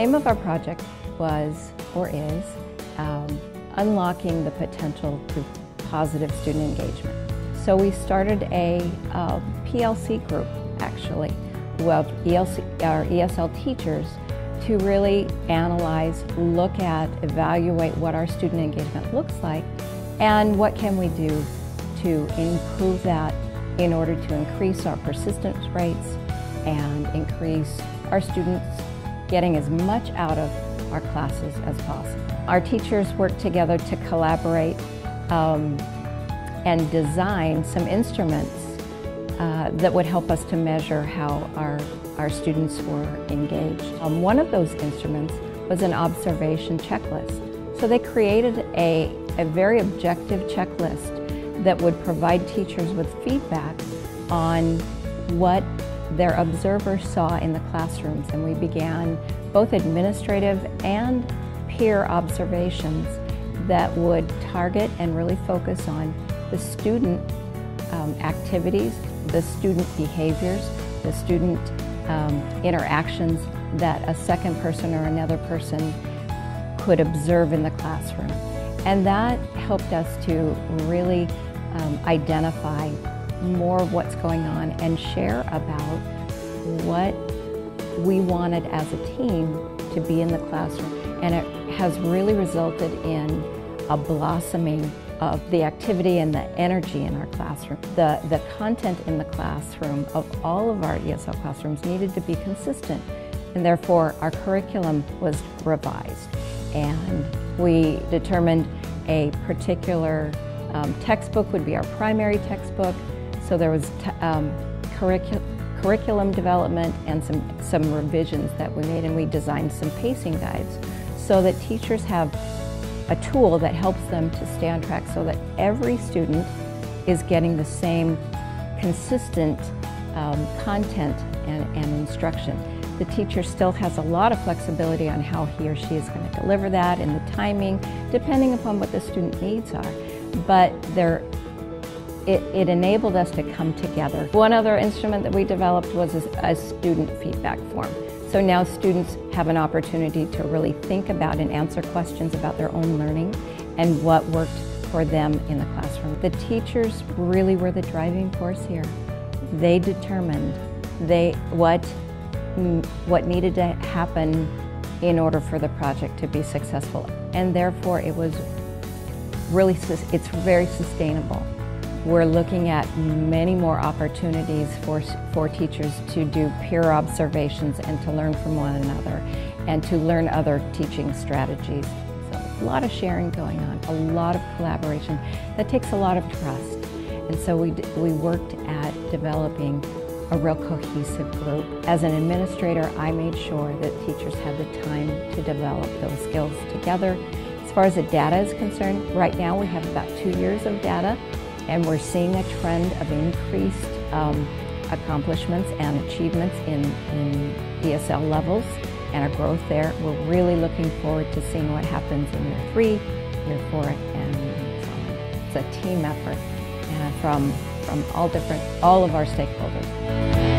name of our project was, or is, Unlocking the Potential Through Positive Student Engagement. So we started a PLC group, actually, of our ESL teachers to really analyze, look at, evaluate what our student engagement looks like and what can we do to improve that in order to increase our persistence rates and increase our students getting as much out of our classes as possible. Our teachers work together to collaborate and design some instruments that would help us to measure how our students were engaged. One of those instruments was an observation checklist. So they created a very objective checklist that would provide teachers with feedback on what their observers saw in the classrooms. And we began both administrative and peer observations that would target and really focus on the student activities, the student behaviors, the student interactions that a second person or another person could observe in the classroom. And that helped us to really identify more of what's going on and share about what we wanted as a team to be in the classroom. And it has really resulted in a blossoming of the activity and the energy in our classroom. The content in the classroom of all of our ESL classrooms needed to be consistent, and therefore our curriculum was revised. And we determined a particular textbook would be our primary textbook, so there was curriculum development and some revisions that we made, and we designed some pacing guides so that teachers have a tool that helps them to stay on track so that every student is getting the same consistent content and instruction. The teacher still has a lot of flexibility on how he or she is going to deliver that and the timing, depending upon what the student needs are. But it enabled us to come together. One other instrument that we developed was a student feedback form. So now students have an opportunity to really think about and answer questions about their own learning and what worked for them in the classroom. The teachers really were the driving force here. They determined what needed to happen in order for the project to be successful. And therefore it was really, it's very sustainable. We're looking at many more opportunities for teachers to do peer observations and to learn from one another and to learn other teaching strategies. So a lot of sharing going on, a lot of collaboration. That takes a lot of trust. And so we worked at developing a real cohesive group. As an administrator, I made sure that teachers had the time to develop those skills together. As far as the data is concerned, right now we have about 2 years of data, and we're seeing a trend of increased accomplishments and achievements in ESL levels and our growth there. We're really looking forward to seeing what happens in year 3, year 4, and so on. It's a team effort from all of our stakeholders.